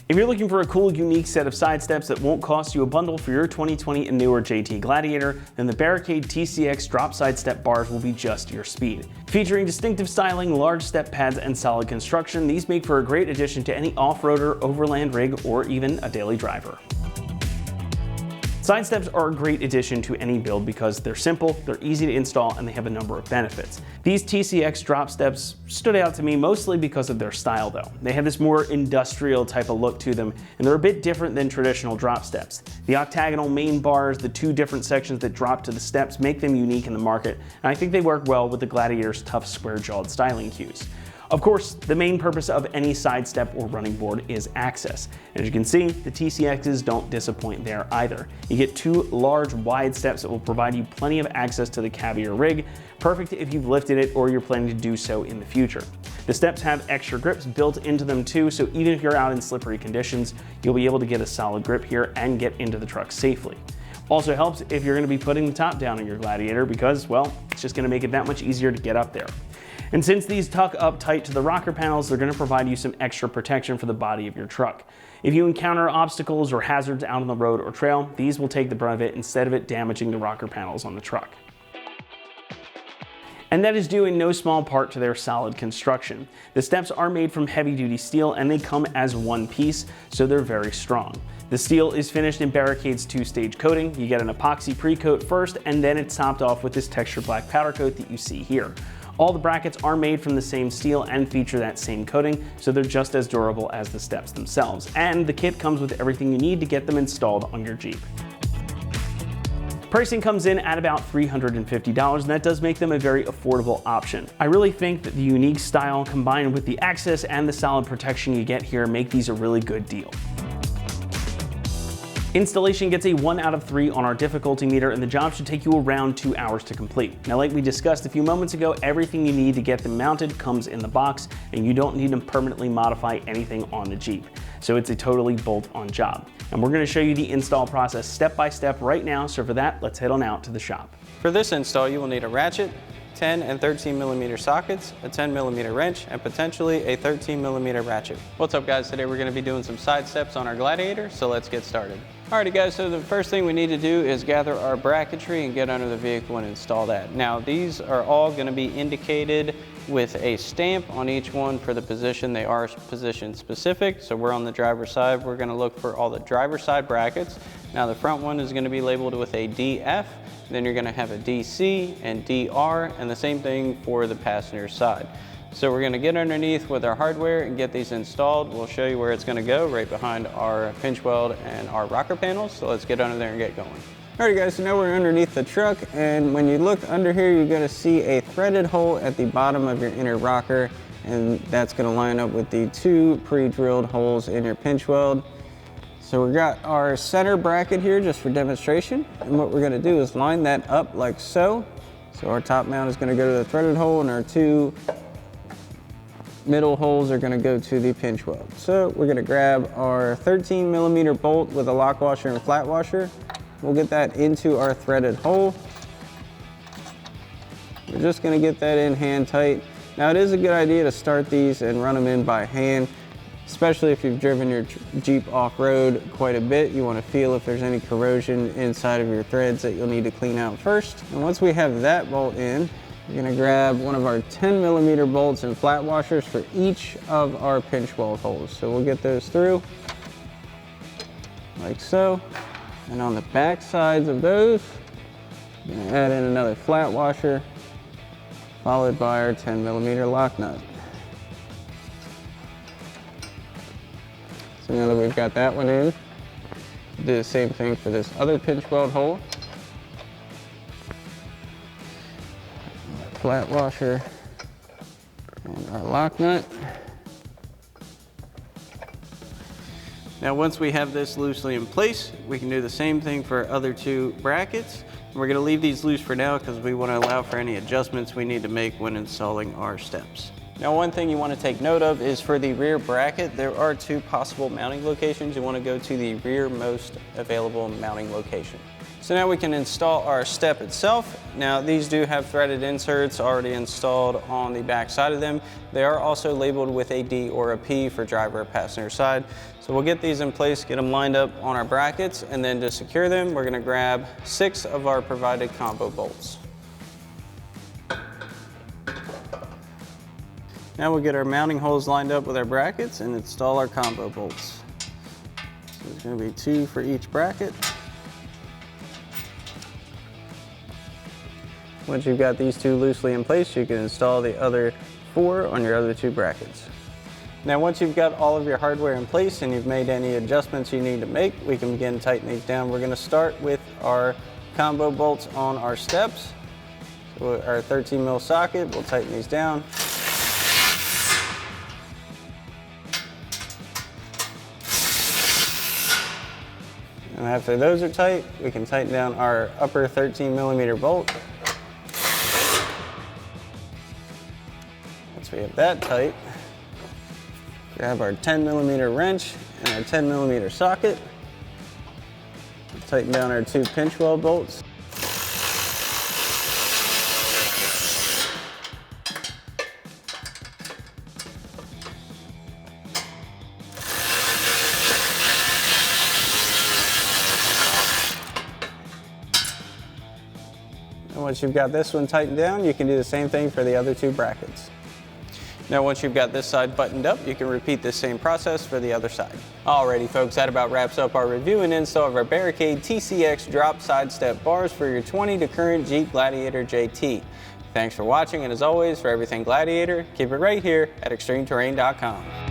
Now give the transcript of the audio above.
If you're looking for a cool, unique set of side steps that won't cost you a bundle for your 2020 and newer JT Gladiator, then the Barricade TCX drop side step bars will be just your speed. Featuring distinctive styling, large step pads, and solid construction, these make for a great addition to any off-roader, overland rig, or even a daily driver. Side steps are a great addition to any build because they're simple, they're easy to install, and they have a number of benefits. These TCX drop steps stood out to me mostly because of their style though. They have this more industrial type of look to them, and they're a bit different than traditional drop steps. The octagonal main bars, the two different sections that drop to the steps make them unique in the market, and I think they work well with the Gladiator's tough square-jawed styling cues. Of course, the main purpose of any side step or running board is access. And as you can see, the TCXs don't disappoint there either. You get two large, wide steps that will provide you plenty of access to the cab of your rig, perfect if you've lifted it or you're planning to do so in the future. The steps have extra grips built into them too, so even if you're out in slippery conditions, you'll be able to get a solid grip here and get into the truck safely. Also helps if you're going to be putting the top down on your Gladiator because, well, it's just going to make it that much easier to get up there. And since these tuck up tight to the rocker panels, they're going to provide you some extra protection for the body of your truck. If you encounter obstacles or hazards out on the road or trail, these will take the brunt of it instead of it damaging the rocker panels on the truck. And that is due in no small part to their solid construction. The steps are made from heavy-duty steel and they come as one piece, so they're very strong. The steel is finished in Barricade's two-stage coating. You get an epoxy pre-coat first, and then it's topped off with this textured black powder coat that you see here. All the brackets are made from the same steel and feature that same coating, so they're just as durable as the steps themselves. And the kit comes with everything you need to get them installed on your Jeep. Pricing comes in at about $350, and that does make them a very affordable option. I really think that the unique style combined with the access and the solid protection you get here make these a really good deal. Installation gets a 1 out of 3 on our difficulty meter, and the job should take you around 2 hours to complete. Now, like we discussed a few moments ago, everything you need to get them mounted comes in the box, and you don't need to permanently modify anything on the Jeep. So it's a totally bolt-on job. And we're going to show you the install process step by step right now, so for that, let's head on out to the shop. For this install, you will need a ratchet, 10 and 13 millimeter sockets, a 10 millimeter wrench, and potentially a 13 millimeter ratchet. What's up guys, today we're going to be doing some side steps on our Gladiator, so let's get started. Alrighty guys, so the first thing we need to do is gather our bracketry and get under the vehicle and install that. Now these are all going to be indicated with a stamp on each one for the position. They are position specific, so we're on the driver's side. We're going to look for all the driver's side brackets. Now the front one is going to be labeled with a DF, then you're going to have a DC and DR, and the same thing for the passenger side. So we're going to get underneath with our hardware and get these installed. We'll show you where it's going to go, right behind our pinch weld and our rocker panels. So let's get under there and get going. Alright guys, so now we're underneath the truck, and when you look under here, you're going to see a threaded hole at the bottom of your inner rocker, and that's going to line up with the two pre-drilled holes in your pinch weld. So we got our center bracket here just for demonstration, and what we're going to do is line that up like so. So our top mount is going to go to the threaded hole, and our two middle holes are going to go to the pinch weld. So we're going to grab our 13 millimeter bolt with a lock washer and flat washer. We'll get that into our threaded hole. We're just going to get that in hand tight. Now it is a good idea to start these and run them in by hand, especially if you've driven your Jeep off-road quite a bit. You want to feel if there's any corrosion inside of your threads that you'll need to clean out first. And once we have that bolt in, we're going to grab one of our 10 millimeter bolts and flat washers for each of our pinch weld holes. So we'll get those through like so. And on the back sides of those, we're going to add in another flat washer, followed by our 10 millimeter lock nut. So now that we've got that one in, we'll do the same thing for this other pinch weld hole. Flat washer and our lock nut. Now once we have this loosely in place, we can do the same thing for our other two brackets. We're going to leave these loose for now because we want to allow for any adjustments we need to make when installing our steps. Now one thing you want to take note of is for the rear bracket, there are two possible mounting locations. You want to go to the rearmost available mounting location. So now we can install our step itself. Now these do have threaded inserts already installed on the back side of them. They are also labeled with a D or a P for driver or passenger side. So we'll get these in place, get them lined up on our brackets, and then to secure them, we're gonna grab 6 of our provided combo bolts. Now we'll get our mounting holes lined up with our brackets and install our combo bolts. So there's gonna be 2 for each bracket. Once you've got these 2 loosely in place, you can install the other 4 on your other 2 brackets. Now once you've got all of your hardware in place and you've made any adjustments you need to make, we can begin to tighten these down. We're going to start with our combo bolts on our steps. So our 13 mil socket, we'll tighten these down. And after those are tight, we can tighten down our upper 13 millimeter bolt. Once we have that tight, grab our 10 millimeter wrench and our 10 millimeter socket. Tighten down our 2 pinch weld bolts. And once you've got this one tightened down, you can do the same thing for the other 2 brackets. Now once you've got this side buttoned up, you can repeat the same process for the other side. Alrighty folks, that about wraps up our review and install of our Barricade TCX drop side step bars for your 20 to current Jeep Gladiator JT. Thanks for watching, and as always, for everything Gladiator, keep it right here at ExtremeTerrain.com.